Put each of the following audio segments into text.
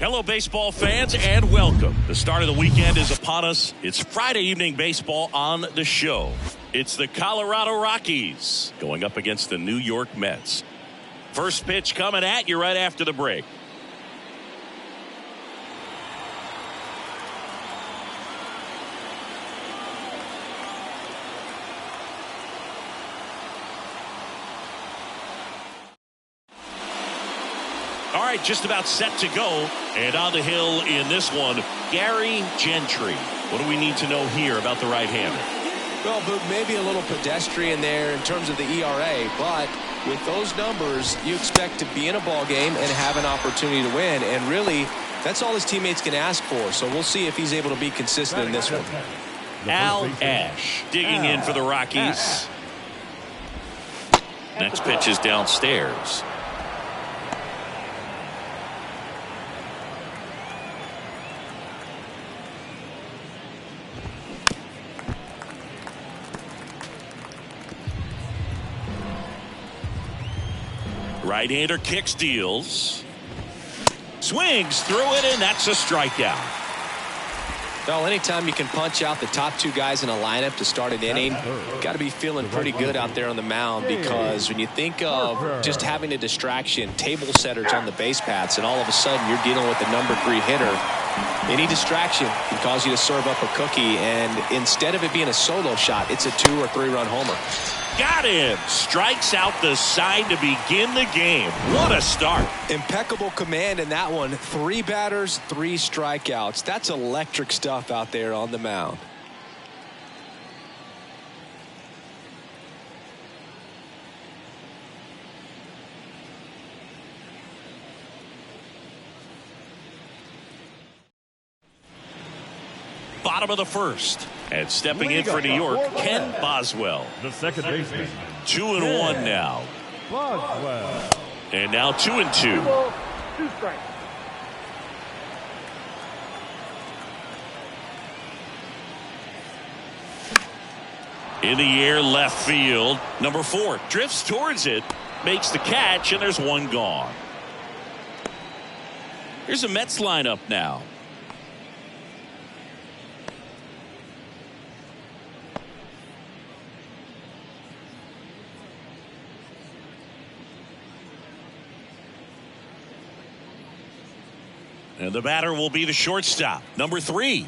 Hello, baseball fans, and welcome. The start of the weekend is upon us. It's Friday evening baseball on the show. It's the Colorado Rockies going up against the New York Mets. First pitch coming at you right after the break. All right, just about set to go. And on the hill in this one, Gary Gentry. What do we need to know here about the right-hander? Well, Boog, maybe a little pedestrian there in terms of the ERA, but with those numbers, you expect to be in a ball game and have an opportunity to win. And really, that's all his teammates can ask for. So we'll see if he's able to be consistent in this one. Al Ash digging in for the Rockies. Next pitch is downstairs. Right-hander kicks, deals. Swings through it, and that's a strikeout. Well, anytime you can punch out the top two guys in a lineup to start an inning, got to be feeling pretty good out there on the mound, because when you think of just having a distraction, table setters on the base paths, and all of a sudden you're dealing with the number 3 hitter, any distraction can cause you to serve up a cookie, and instead of it being a solo shot, it's a 2 or 3 run homer. Got him. Strikes out the side to begin the game. What a start. Impeccable command in that one. 3 batters, 3 strikeouts. That's electric stuff out there on the mound. Bottom of the first. And stepping in for New York, Ken Boswell. The second baseman. 2-1 now. Boswell. And now 2-2. 2 strikes. In the air, left field. Number 4 drifts towards it, makes the catch, and there's one gone. Here's a Mets lineup now. And the batter will be the shortstop, number 3.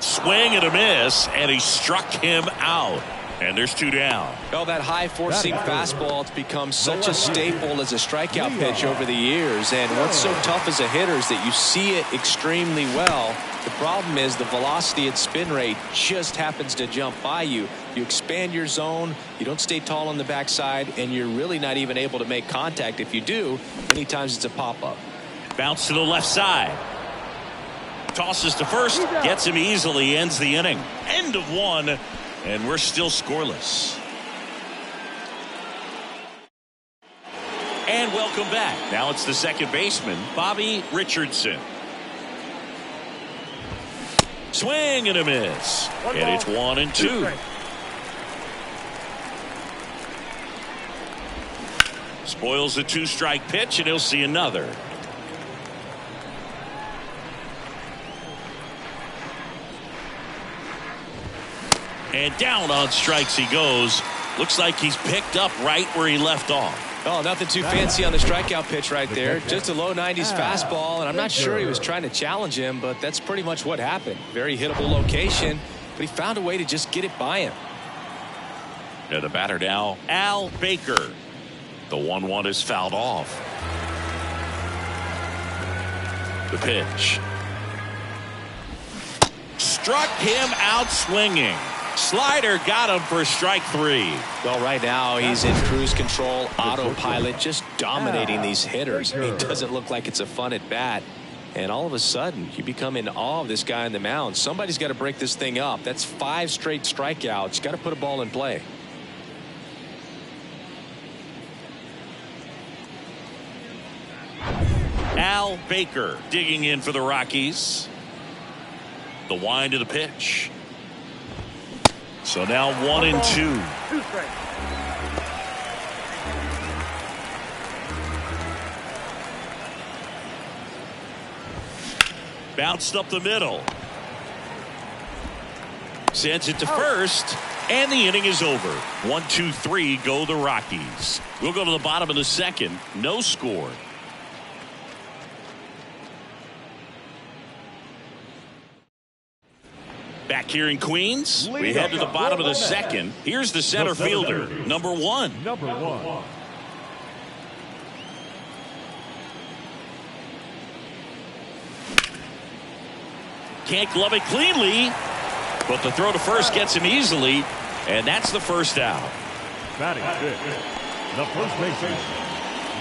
Swing and a miss, and he struck him out. And there's 2 down. Well, that high-four-seam fastball has become such a staple as a strikeout pitch over the years. And what's so tough as a hitter is that you see it extremely well. The problem is the velocity and spin rate just happens to jump by you. You expand your zone, you don't stay tall on the backside, and you're really not even able to make contact. If you do, many times it's a pop-up. Bounce to the left side. Tosses to first, gets him easily, ends the inning. End of 1, and we're still scoreless. And welcome back. Now it's the second baseman, Bobby Richardson. Swing and a miss. And it's 1-2. Spoils the 2-strike pitch, and he'll see another. And down on strikes he goes. Looks like he's picked up right where he left off. Oh, nothing too fancy on the strikeout pitch right there. Just a low 90s fastball, and I'm not sure he was trying to challenge him, but that's pretty much what happened. Very hittable location, but he found a way to just get it by him. Now the batter now, Al Baker. The 1-1 is fouled off. The pitch. Struck him out swinging. Slider got him for strike 3. Well, right now he's in cruise control, autopilot, just dominating these hitters. He doesn't look like it's a fun at bat. And all of a sudden, you become in awe of this guy on the mound. Somebody's got to break this thing up. That's 5 straight strikeouts. Got to put a ball in play. Al Baker digging in for the Rockies. The wind of the pitch. So now 1-2. Bounced up the middle. Sends it to first. And the inning is over. 1, 2, 3 go the Rockies. We'll go to the bottom of the second. No score. Back here in Queens, we head to the bottom of the second. Here's the center fielder, number 1. Number 1. Can't glove it cleanly, but the throw to first gets him easily, and that's the first out. Batting fifth, the first baseman,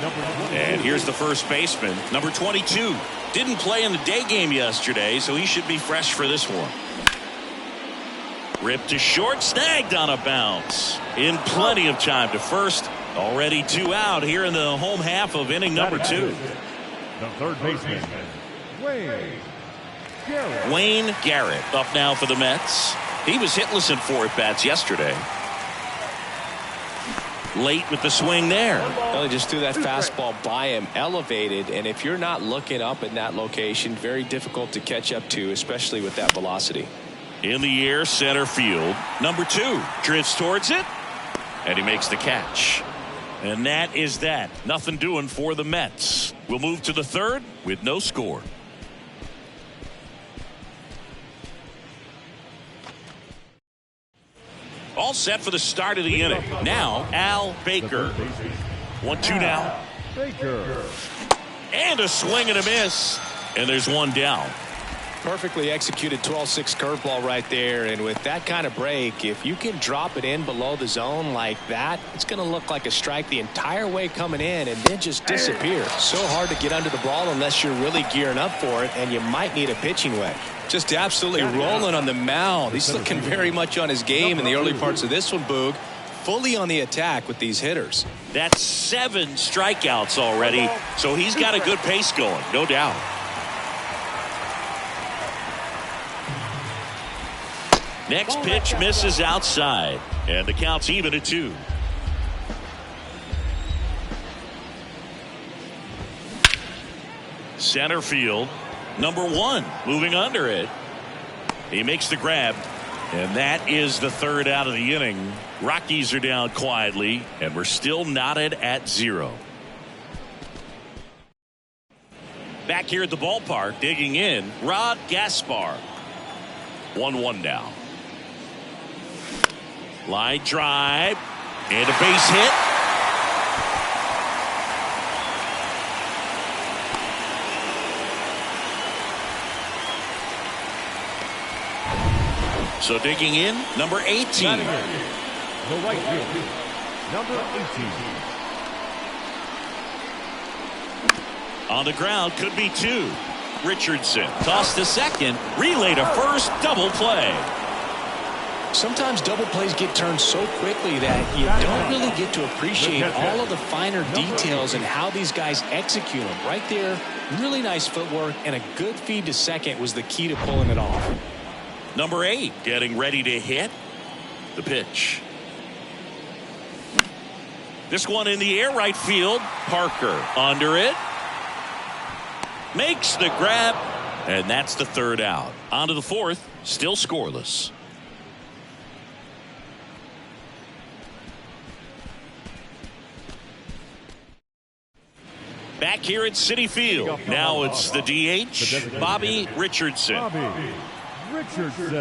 number 22. And here's the first baseman, number 22. Didn't play in the day game yesterday, so he should be fresh for this one. Ripped to short, snagged on a bounce. In plenty of time to first. Already 2 out here in the home half of inning number 2. The third baseman, Wayne Garrett up now for the Mets. He was hitless in 4 at-bats yesterday. Late with the swing there. Well, he just threw that fastball by him, elevated, and if you're not looking up in that location, very difficult to catch up to, especially with that velocity. In the air, center field. Number 2 drifts towards it, and he makes the catch. And that is that. Nothing doing for the Mets. We'll move to the third with no score. All set for the start of the inning. Now, Al Baker. 1-2 now. Baker. And a swing and a miss. And there's one down. Perfectly executed 12-6 curveball right there, and with that kind of break, if you can drop it in below the zone like that, it's going to look like a strike the entire way coming in and then just disappear. So hard to get under the ball unless you're really gearing up for it, and you might need a pitching wedge. Just absolutely rolling on the mound. He's looking very much on his game in the early parts of this one, Boog. Fully on the attack with these hitters. That's 7 strikeouts already, so he's got a good pace going, no doubt. Next pitch misses outside, and the count's even at 2. Center field, number 1, moving under it. He makes the grab, and that is the third out of the inning. Rockies are down quietly, and we're still knotted at 0. Back here at the ballpark, digging in, Rod Gaspar. 1-1 now. Line drive and a base hit. So digging in, number 18. The right field, number 18. On the ground, could be 2. Richardson tossed to second, relay to first, double play. Sometimes double plays get turned so quickly that you don't really get to appreciate all of the finer details and how these guys execute them. Right there, really nice footwork, and a good feed to second was the key to pulling it off. Number 8 getting ready to hit. The pitch. This one in the air, right field. Parker under it. Makes the grab, and that's the third out. On to the fourth, still scoreless. Back here at Citi Field. Now it's the DH, Bobby Richardson. Bobby Richardson.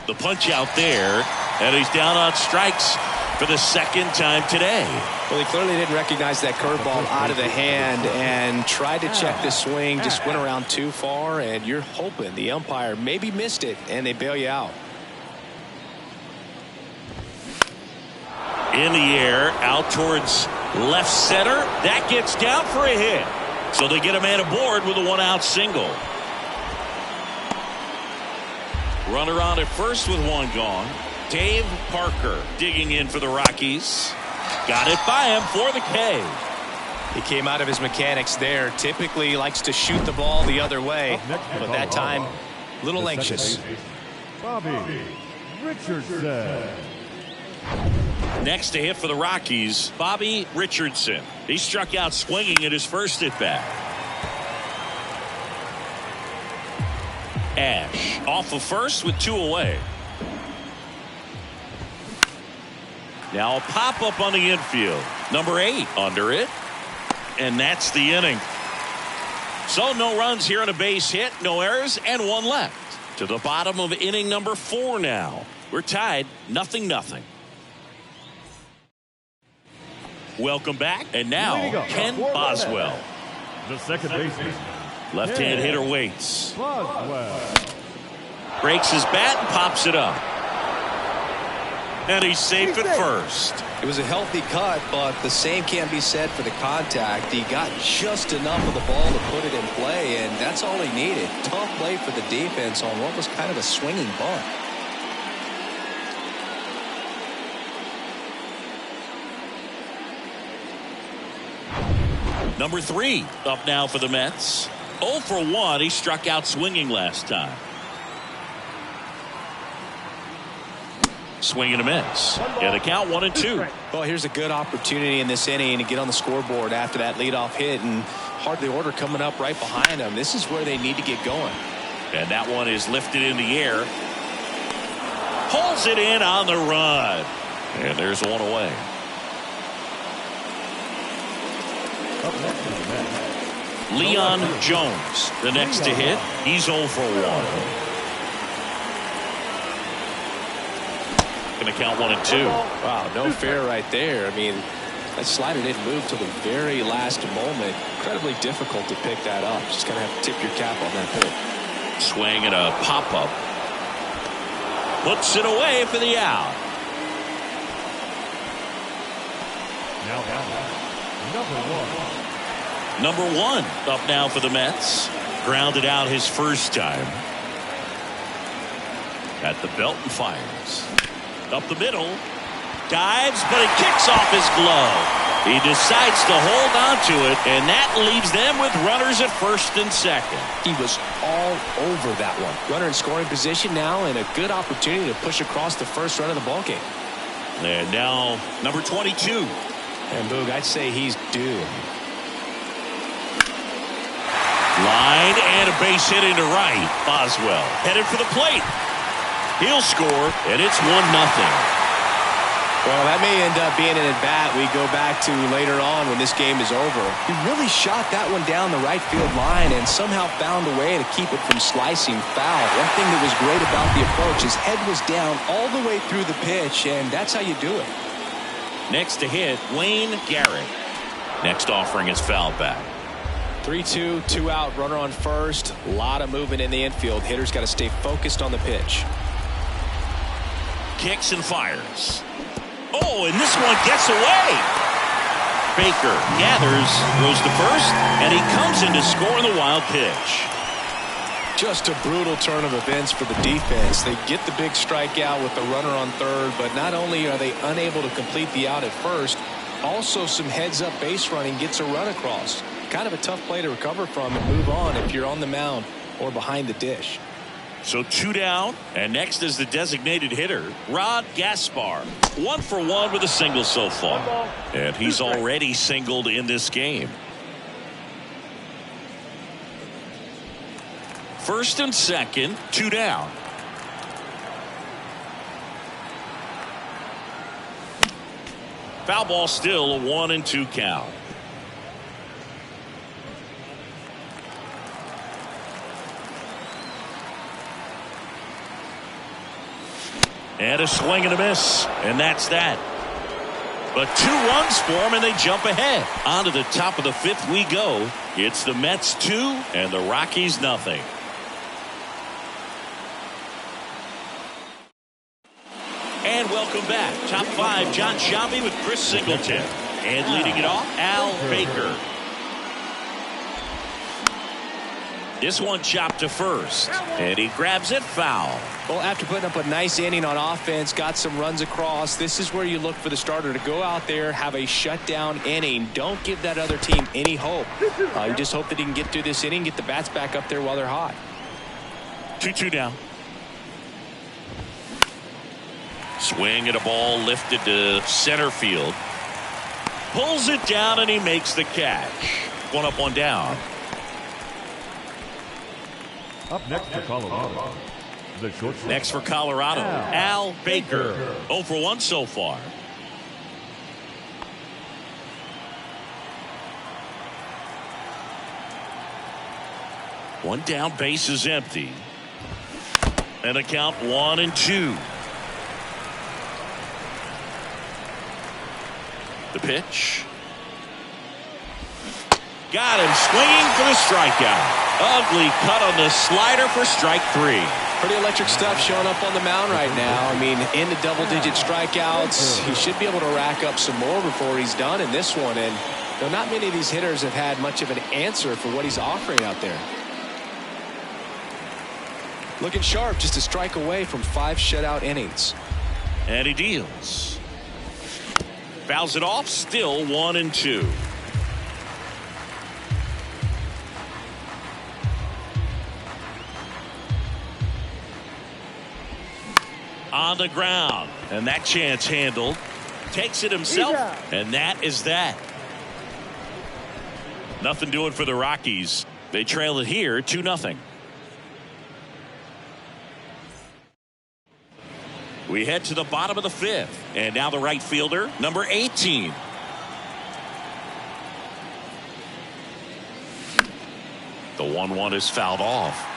The punch out there, and he's down on strikes for the second time today. Well, he clearly didn't recognize that curveball out of the hand and tried to check the swing, just went around too far, and you're hoping the umpire maybe missed it, and they bail you out. In the air, out towards left center. That gets down for a hit. So they get a man aboard with a 1-out single. Runner on at first with 1 gone. Dave Parker digging in for the Rockies. Got it by him for the K. He came out of his mechanics there. Typically likes to shoot the ball the other way, but that time a little anxious. Bobby Richardson. Next to hit for the Rockies, Bobby Richardson. He struck out swinging at his first at bat. Ash off of first with 2 away. Now a pop-up on the infield. Number 8 under it. And that's the inning. So no runs here on a base hit, no errors, and 1 left. To the bottom of inning number 4 now. We're tied 0-0. Welcome back. And now Ken Boswell. The second baseman. Left-hand hitter waits. Breaks his bat and pops it up. And he's safe at first. It was a healthy cut, but the same can't be said for the contact. He got just enough of the ball to put it in play, and that's all he needed. Tough play for the defense on what was kind of a swinging bunt. Number 3 up now for the Mets. 0 for 1. He struck out swinging last time. Swing and a miss. Yeah, the count 1-2. Well, here's a good opportunity in this inning to get on the scoreboard after that leadoff hit, and hardly order coming up right behind them. This is where they need to get going. And that one is lifted in the air. Pulls it in on the run. And there's 1 away. Leon Jones, the next to hit. He's 0 for 1. Going to count 1-2. Wow, no fair right there. I mean, that slider didn't move till the very last moment. Incredibly difficult to pick that up. Just going to have to tip your cap on that pick. Swing and a pop-up. Puts it away for the out. Now Number 1 up now for the Mets. Grounded out his first time. At the belt and fires. Up the middle. Dives, but it kicks off his glove. He decides to hold on to it, and that leaves them with runners at first and second. He was all over that one. Runner in scoring position now, and a good opportunity to push across the first run of the ballgame. And now number 22. And Boog, I'd say he's due. Line and a base hit into right. Boswell headed for the plate. He'll score, and it's 1-0. Well, that may end up being an at-bat we go back to later on when this game is over. He really shot that one down the right field line and somehow found a way to keep it from slicing foul. One thing that was great about the approach, his head was down all the way through the pitch, and that's how you do it. Next to hit, Wayne Garrett. Next offering is foul back. 3-2, 2 out, runner on first. A lot of movement in the infield. Hitter's got to stay focused on the pitch. Kicks and fires. Oh, and this one gets away. Baker gathers, throws to first, and he comes in to score on the wild pitch. Just a brutal turn of events for the defense. They get the big strikeout with the runner on third, but not only are they unable to complete the out at first, also some heads-up base running gets a run across. Kind of a tough play to recover from and move on if you're on the mound or behind the dish. So 2 down, and next is the designated hitter, Rod Gaspar. 1 for 1 with a single so far. And he's already singled in this game. First and second, 2 down. Foul ball still, a 1-2 count. And a swing and a miss. And that's that. But 2 runs for them, and they jump ahead. On to the top of the 5th we go. It's the Mets 2 and the Rockies nothing. And welcome back. Top 5, John Sciambi with Chris Singleton. And leading it off, Al Baker. This one chopped to first, and he grabs it foul. Well, after putting up a nice inning on offense, got some runs across, this is where you look for the starter to go out there, have a shutdown inning. Don't give that other team any hope. You just hope that he can get through this inning, get the bats back up there while they're hot. 2-2 down. Swing at a ball lifted to center field. Pulls it down, and he makes the catch. 1 up, 1 down. Up next for Colorado, the shortstop. Next for Colorado, Al Baker. 0 for 1 so far. One down, base is empty. And a count 1-2. The pitch. Got him swinging for the strikeout. Ugly cut on the slider for strike 3. Pretty electric stuff showing up on the mound right now. I mean, into double-digit strikeouts. He should be able to rack up some more before he's done in this one. And not many of these hitters have had much of an answer for what he's offering out there. Looking sharp, just a strike away from 5 shutout innings. And he deals. Fouls it off, still 1-2. On the ground, and that chance handled. Takes it himself, and that is that. Nothing doing for the Rockies. They trail it here 2-0. We head to the bottom of the 5th, and now the right fielder, number 18. The 1-1 is fouled off.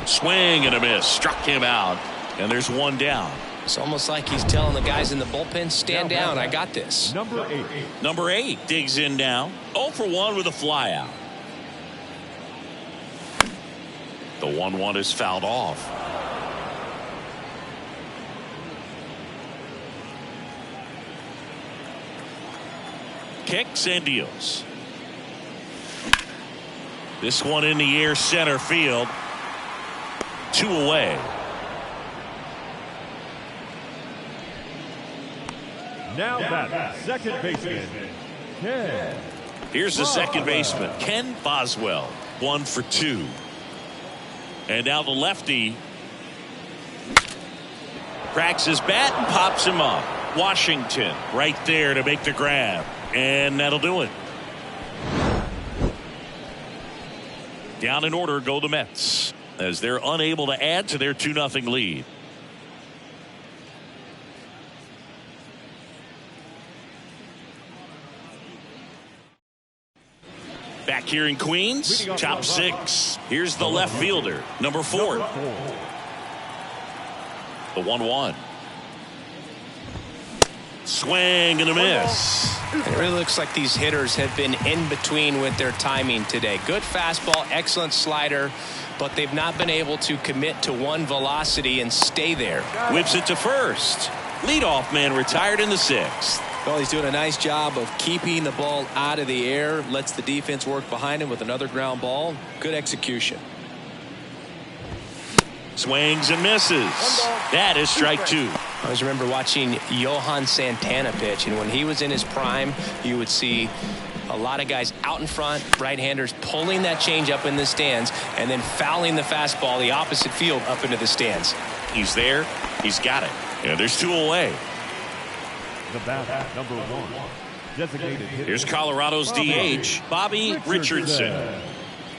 Swing and a miss, struck him out, and there's 1 down. It's almost like he's telling the guys in the bullpen, stand down, I got this. Number 8. Number 8 digs in now. 0 for 1 with a fly out. The 1-1 is fouled off. Kicks and deals. This one in the air, center field. 2 away. Now that second baseman, Ken. Here's the second baseman, Ken Boswell. 1 for 2. And now the lefty cracks his bat and pops him up. Washington right there to make the grab. And that'll do it. Down in order go the Mets, as they're unable to add to their 2-0 lead. Back here in Queens, top 6. Here's the left fielder, number 4. The 1-1. Swing and a miss. It really looks like these hitters have been in between with their timing today. Good fastball, excellent slider, but they've not been able to commit to one velocity and stay there. Whips it to first. Leadoff man retired in the 6th. Well, he's doing a nice job of keeping the ball out of the air. Lets the defense work behind him with another ground ball. Good execution. Swings and misses. That is strike 2. I always remember watching Johan Santana pitch, and when he was in his prime, you would see a lot of guys out in front, right-handers pulling that change up in the stands and then fouling the fastball the opposite field up into the stands. He's there. He's got it. And there's 2 away. The bat, number 1. Designated hitter. Here's Colorado's DH, Bobby Richardson.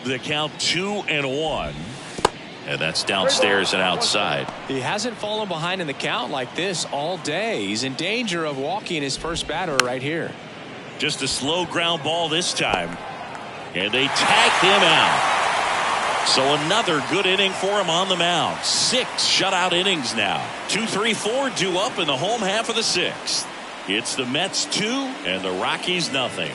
The count 2-1. And that's downstairs and outside. He hasn't fallen behind in the count like this all day. He's in danger of walking his first batter right here. Just a slow ground ball this time. And they tagged him out. So another good inning for him on the mound. 6 shutout innings now. 2, 3, 4 due up in the home half of the 6th. It's the Mets 2 and the Rockies nothing.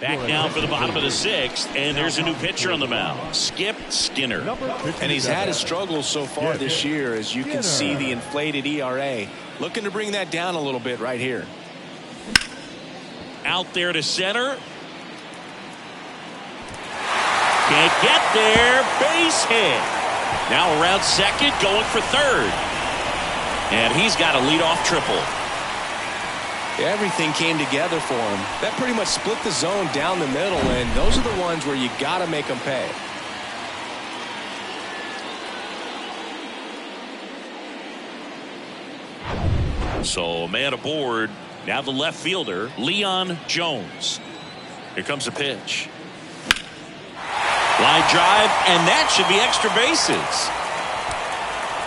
Back now for the bottom of the 6th, and there's a new pitcher on the mound, Skip Skinner. And he's had his struggles so far this year, as you can see the inflated ERA. Looking to bring that down a little bit right here. Out there to center. Can't get there. Base hit. Now around second, going for third. And he's got a leadoff triple. Everything came together for him. That pretty much split the zone down the middle, and those are the ones where you got to make them pay. So a man aboard. Now the left fielder, Leon Jones. Here comes a pitch. Line drive, and that should be extra bases.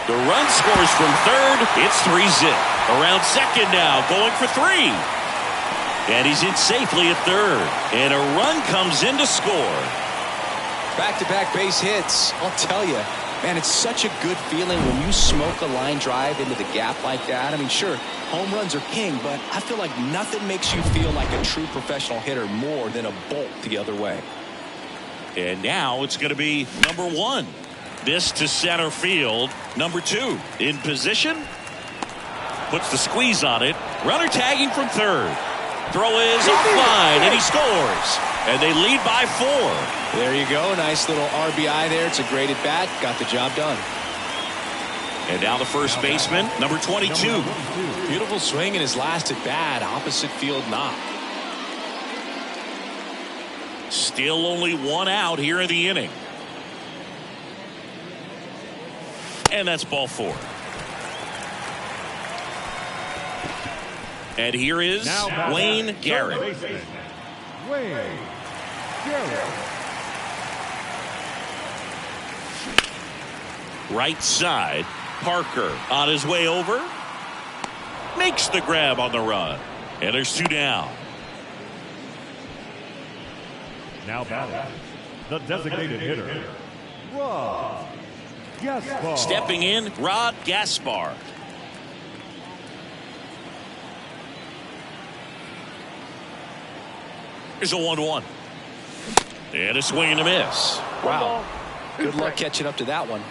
The run scores from third. It's 3-zip. Around second now, going for 3. And he's in safely at third. And a run comes in to score. Back-to-back base hits. I'll tell you, man, it's such a good feeling when you smoke a line drive into the gap like that. I mean, sure, home runs are king, but I feel like nothing makes you feel like a true professional hitter more than a bolt the other way. And now it's going to be number 1. This to center field. Number 2 in position. Puts the squeeze on it. Runner tagging from third. Throw is offline, and he scores. And they lead by 4. There you go. Nice little RBI there. It's a great at bat. Got the job done. And now the first baseman, number 22. Beautiful swing in his last at bat. Opposite field knock. Still only 1 out here in the inning. And that's ball 4. And here is Wayne Garrett. Wayne Garrett. Right side, Parker on his way over. Makes the grab on the run. And there's 2 down. Now batting, the designated hitter, Rod Gaspar. Stepping in, Rod Gaspar. Here's a 1-1. And a swing and a miss. Wow. Good luck catching up to that one.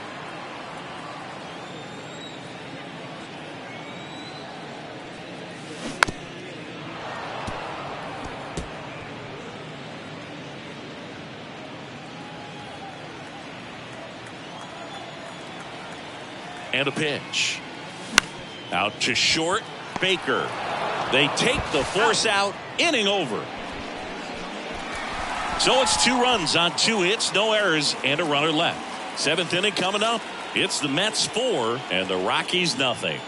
And a pitch. Out to short, Baker. They take the force out, inning over. So it's 2 runs on 2 hits, no errors, and a runner left. 7th inning coming up. It's the Mets 4 and the Rockies nothing.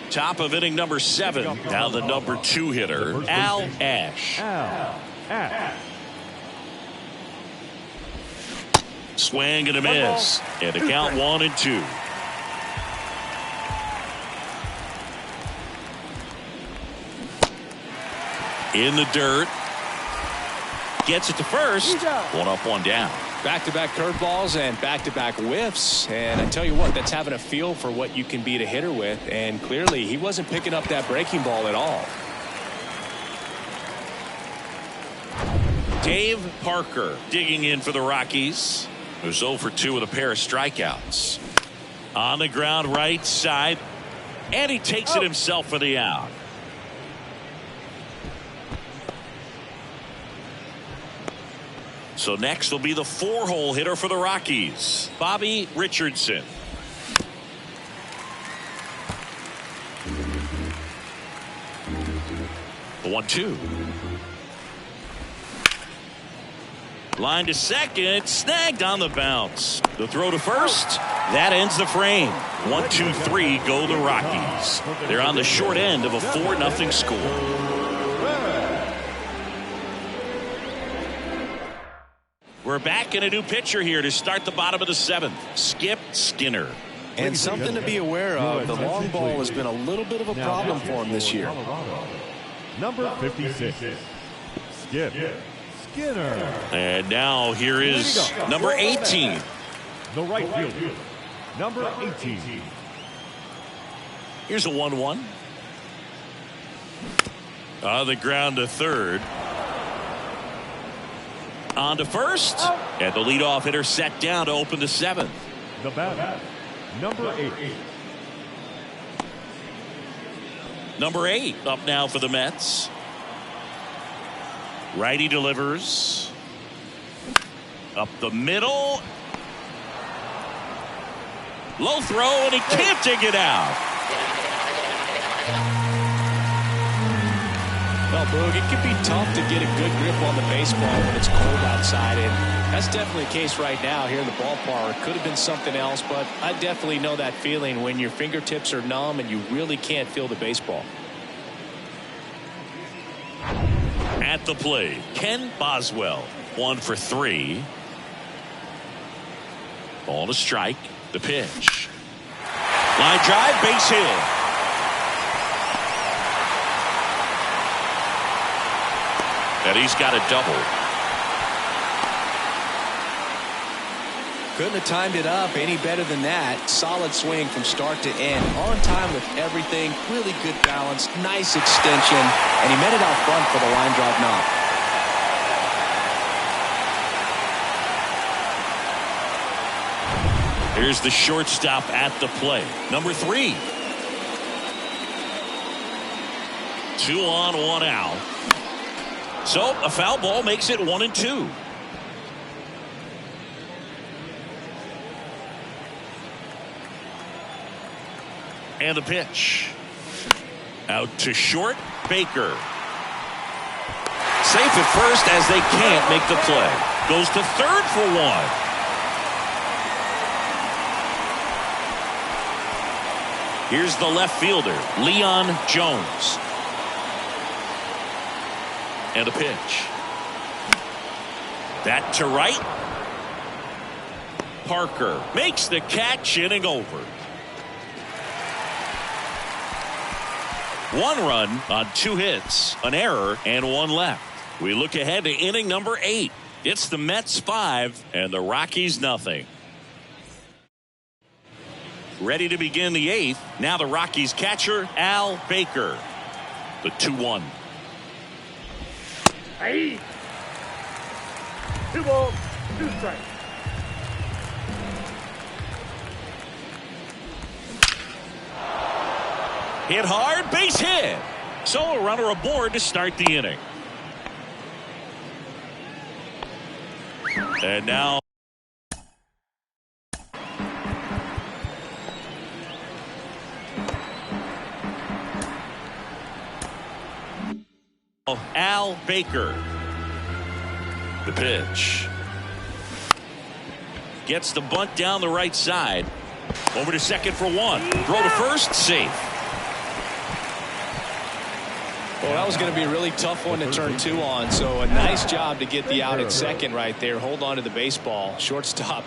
Top of inning number 7. Now the number 2 hitter, Al Ash. Al Ash. Swing and a miss. And the count 1-2. In the dirt. Gets it to first. 1 up, 1 down. Back-to-back curveballs and back-to-back whiffs. And I tell you what, that's having a feel for what you can beat a hitter with. And clearly, he wasn't picking up that breaking ball at all. Dave Parker digging in for the Rockies. Who's 0 for 2 with a pair of strikeouts. On the ground right side. And he takes it himself for the out. So next will be the 4-hole hitter for the Rockies, Bobby Richardson. The 1-2. Line to second, snagged on the bounce. The throw to first, that ends the frame. 1, 2, 3 go the Rockies. They're on the short end of a 4-0 score. We're back in a new pitcher here to start the bottom of the 7th. Skip Skinner. And something to be aware of, the long ball has been a little bit of a problem for him this year. Number 56, Skip Skinner. And now here is number 18. The right fielder, number 18. Here's a 1-1. On the ground to third. On to first. And the leadoff hitter set down to open the 7th. The batter, number 8. Number 8 up now for the Mets. Righty delivers. Up the middle. Low throw, and he can't dig it out. Well, Boog, it can be tough to get a good grip on the baseball when it's cold outside, and that's definitely the case right now here in the ballpark. Could have been something else, but I definitely know that feeling when your fingertips are numb and you really can't feel the baseball. At the plate, Ken Boswell, 1 for 3. Ball to strike. The pitch. Line drive, base hit. And he's got a double. Couldn't have timed it up any better than that. Solid swing from start to end. On time with everything. Really good balance. Nice extension. And he met it out front for the line drive knock. Here's the shortstop at the plate. Number 3. 2 on, 1 out. So a foul ball makes it 1-2. And the pitch. Out to short, Baker. Safe at first as they can't make the play. Goes to third for 1. Here's the left fielder, Leon Jones. And a pitch. That to right. Parker makes the catch, inning over. 1 run on 2 hits, an error, and 1 left. We look ahead to inning number 8. It's the Mets 5 and the Rockies nothing. Ready to begin the 8th. Now the Rockies catcher, Al Baker. The 2-1. Hey. 2 balls, 2 strikes. Hit hard, base hit. So a runner aboard to start the inning. And now Al Baker. The pitch. Gets the bunt down the right side. Over to second for 1. Throw to first, safe. Well, that was going to be a really tough one to turn 2 on, so a nice job to get the out at second right there. Hold on to the baseball. Shortstop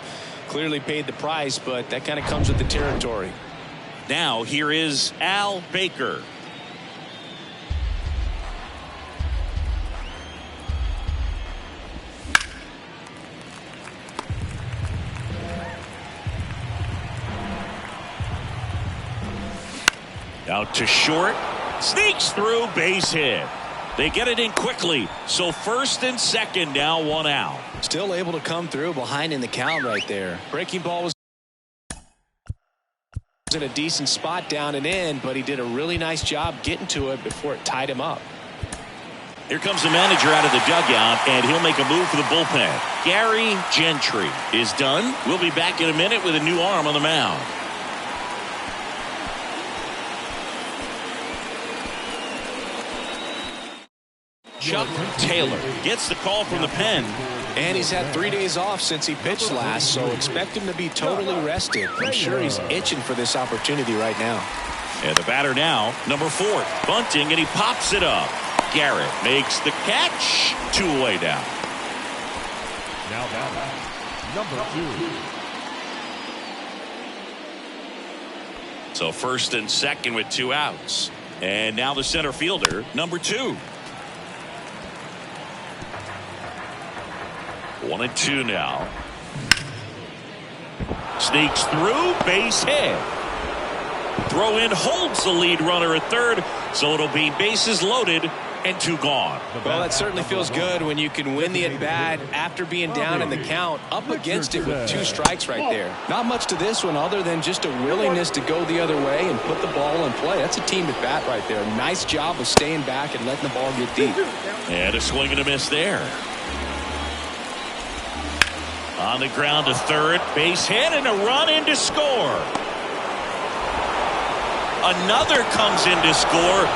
clearly paid the price, but that kind of comes with the territory. Now here is Al Baker. Out to short. Sneaks through, base hit. They get it in quickly. So first and second, now 1 out. Still able to come through behind in the count right there. Breaking ball was in a decent spot down and in, but he did a really nice job getting to it before it tied him up. Here comes the manager out of the dugout, and he'll make a move for the bullpen. Gary Gentry is done. We'll be back in a minute with a new arm on the mound. Chuck Taylor gets the call from the pen. And he's had 3 days off since he pitched last, so expect him to be totally rested. I'm sure he's itching for this opportunity right now. And the batter now, number 4, bunting, and he pops it up. Garrett makes the catch. 2 away down. Now number 2. So first and second with 2 outs. And now the center fielder, number 2. 1-2 now. Sneaks through, base hit. Throw in holds the lead runner at third, so it'll be bases loaded and 2 gone. Well, that certainly feels good when you can win the at-bat after being down in the count, up against it with 2 strikes right there. Not much to this one other than just a willingness to go the other way and put the ball in play. That's a team at-bat right there. Nice job of staying back and letting the ball get deep. And a swing and a miss there. On the ground to third, base hit, and a run in to score. Another comes in to score.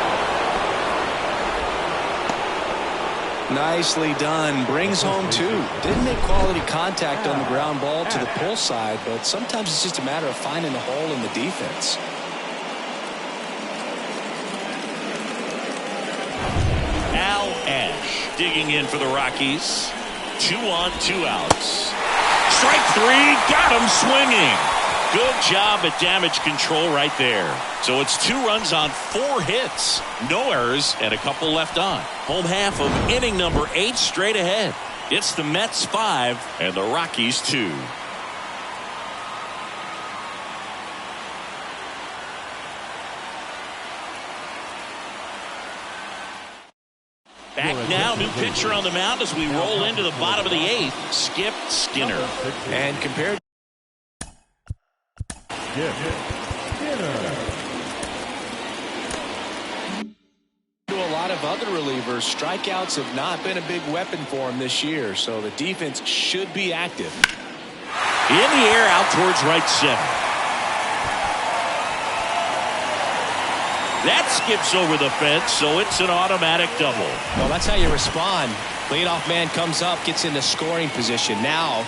Nicely done. Brings home two. Didn't make quality contact on the ground ball to the pull side, but sometimes it's just a matter of finding the hole in the defense. Al Ash digging in for the Rockies. 2 on, 2 outs. Strike 3, got him swinging. Good job at damage control right there. So it's 2 runs on 4 hits. No errors and a couple left on. Home half of inning number 8 straight ahead. It's the Mets 5 and the Rockies 2. Back now, new pitcher on the mound as we roll into the bottom of the 8th. Skip Skinner. And compared to a lot of other relievers, strikeouts have not been a big weapon for him this year, so the defense should be active. In the air, out towards right center. That skips over the fence, so it's an automatic double. Well, that's how you respond. Leadoff man comes up, gets into scoring position. Now,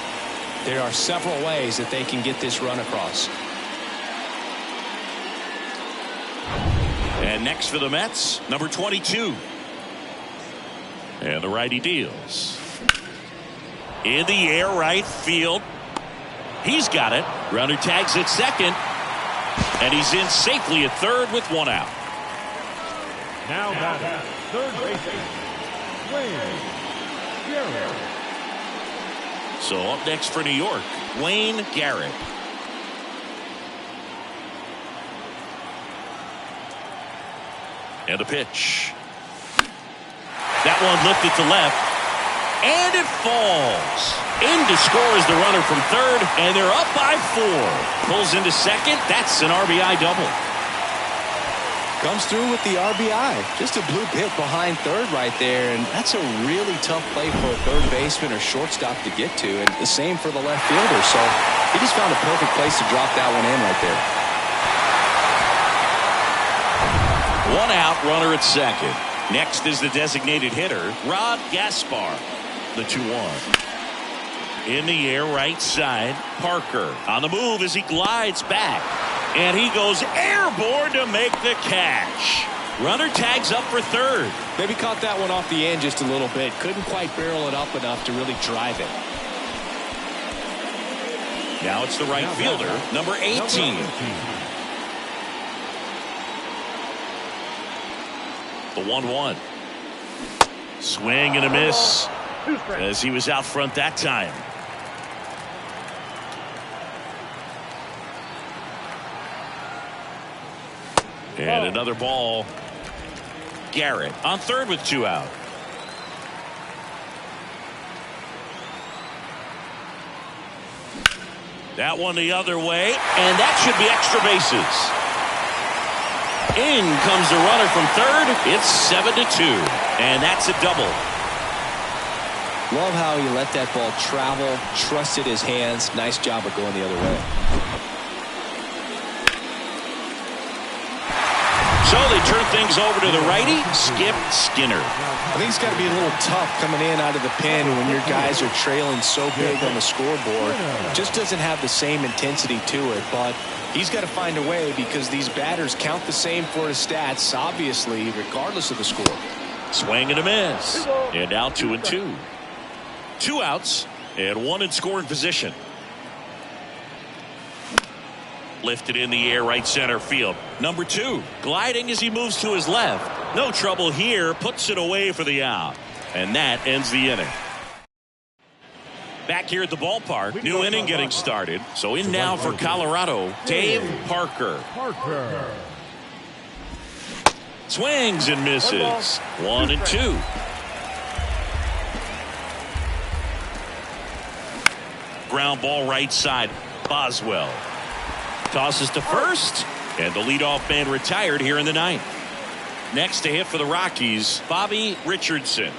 there are several ways that they can get this run across. And next for the Mets, number 22. And the righty deals. In the air, right field. He's got it. Runner tags at second. And he's in safely at third with 1 out. Now batting, third baseman, Wayne Garrett. So up next for New York, Wayne Garrett. And a pitch. That one lifted to left. And it falls. In to score is the runner from third, and they're up by 4. Pulls into second. That's an RBI double. Comes through with the RBI. Just a bloop hit behind third right there, and that's a really tough play for a third baseman or shortstop to get to, and the same for the left fielder. So he just found a perfect place to drop that one in right there. 1 out, runner at second. Next is the designated hitter, Rod Gaspar. The 2-1. In the air, right side, Parker. On the move as he glides back. And he goes airborne to make the catch. Runner tags up for third. Maybe caught that one off the end just a little bit. Couldn't quite barrel it up enough to really drive it. Now it's the right fielder, number 18. The 1-1. Swing and a miss as he was out front that time. And another ball. Garrett on third with 2 out. That one the other way, and that should be extra bases. In comes the runner from third. It's 7-2, and that's a double. Love how he let that ball travel, trusted his hands. Nice job of going the other way. So they turn things over to the righty, Skip Skinner. I think it's got to be a little tough coming in out of the pen when your guys are trailing so big on the scoreboard. Just doesn't have the same intensity to it, but he's got to find a way because these batters count the same for his stats, obviously, regardless of the score. Swing and a miss. And now 2-2. 2 outs and 1 in scoring position. Lifted in the air, right center field. Number 2, gliding as he moves to his left. No trouble here, puts it away for the out. And that ends the inning. Back here at the ballpark, new inning getting started. So in now for Colorado, Dave Parker. Swings and misses. 1-2. Ground ball right side, Boswell. Tosses to first, and the leadoff man retired here in the 9th. Next to hit for the Rockies, Bobby Richardson.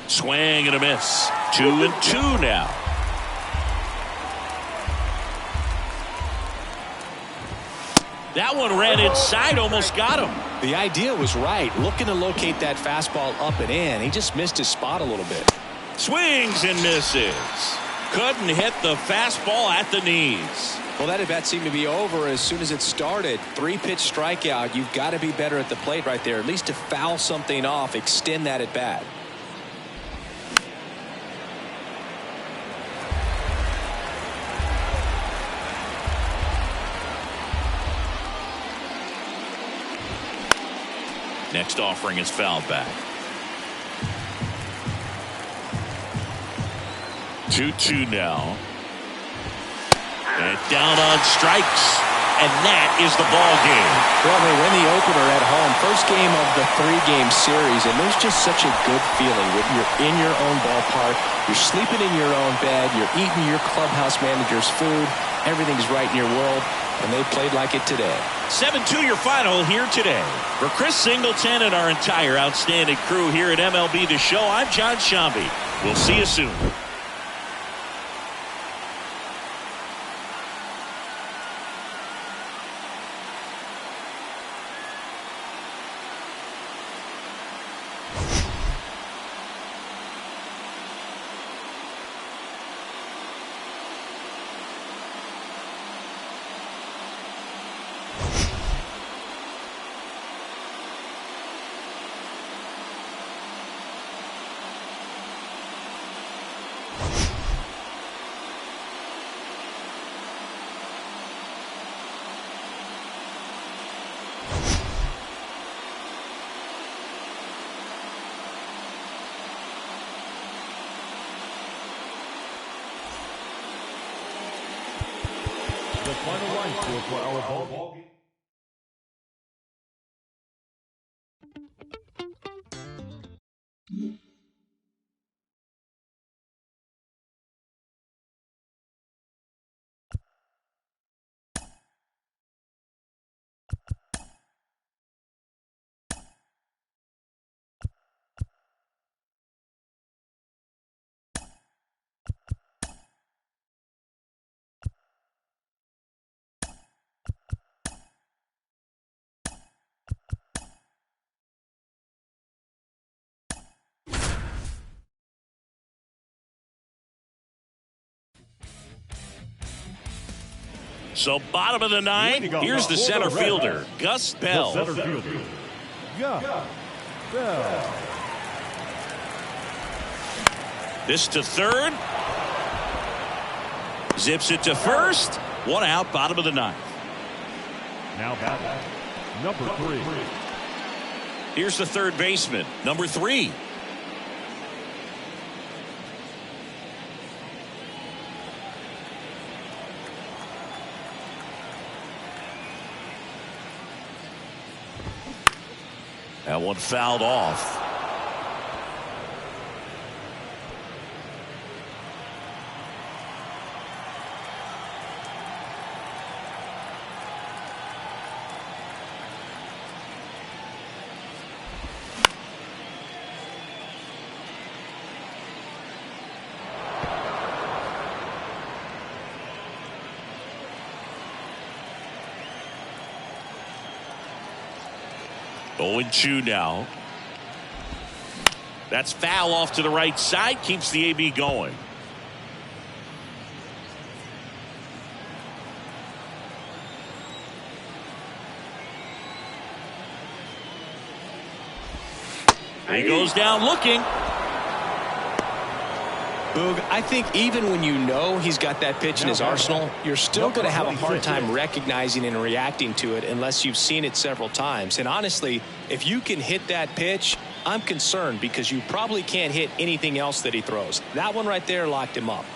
Swing and a miss. 2-2 now. That one ran inside, almost got him. The idea was right. Looking to locate that fastball up and in. He just missed his spot a little bit. Swings and misses. Couldn't hit the fastball at the knees. Well, that at-bat seemed to be over as soon as it started. 3-pitch strikeout. You've got to be better at the plate right there. At least to foul something off, extend that at-bat. Next offering is fouled back. 2-2 now. And down on strikes. And that is the ball game. Well, they win the opener at home. First game of the 3-game series. And there's just such a good feeling when you're in your own ballpark. You're sleeping in your own bed. You're eating your clubhouse manager's food. Everything's right in your world. And they played like it today. 7-2 your final here today. For Chris Singleton and our entire outstanding crew here at MLB The Show, I'm John Shambi. We'll see you soon. The final line score for our ball game. So bottom of the ninth, here's the center fielder, Gus Bell. The center fielder, Gus Bell. This to third. Zips it to first. One out, bottom of the ninth. Now batting, number 3. Here's the third baseman, number 3. That one fouled off. Going 2 now. That's foul off to the right side. Keeps the AB going. He goes down looking. Boog, I think even when you know he's got that pitch in his arsenal, you're still going to have a hard time recognizing and reacting to it unless you've seen it several times. And honestly, if you can hit that pitch, I'm concerned because you probably can't hit anything else that he throws. That one right there locked him up.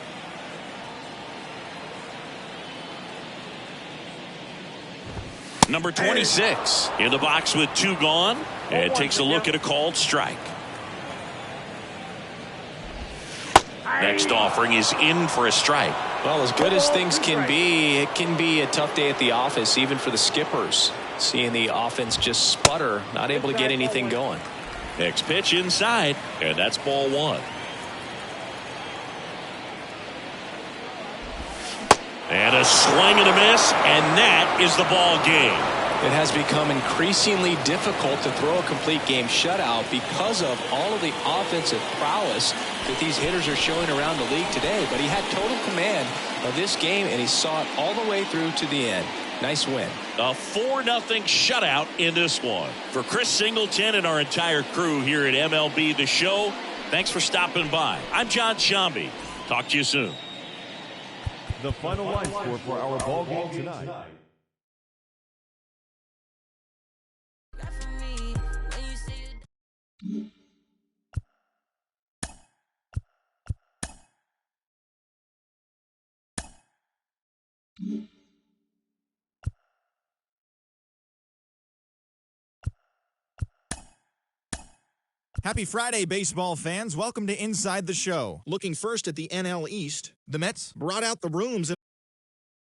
Number 26 in the box with 2 gone, and takes a look at a called strike. Next offering is in for a strike. Well, as good as things can be, it can be a tough day at the office, even for the skippers. Seeing the offense just sputter, not able to get anything going. Next pitch inside, and that's ball 1. And a swing and a miss, and that is the ball game. It has become increasingly difficult to throw a complete game shutout because of all of the offensive prowess that these hitters are showing around the league today. But he had total command of this game, and he saw it all the way through to the end. Nice win. A 4-0 shutout in this one. For Chris Singleton and our entire crew here at MLB The Show, thanks for stopping by. I'm John Shambi. Talk to you soon. The final line score for our ball game tonight. Happy Friday, baseball fans. Welcome to Inside the Show. Looking first at the NL East, the Mets brought out the rooms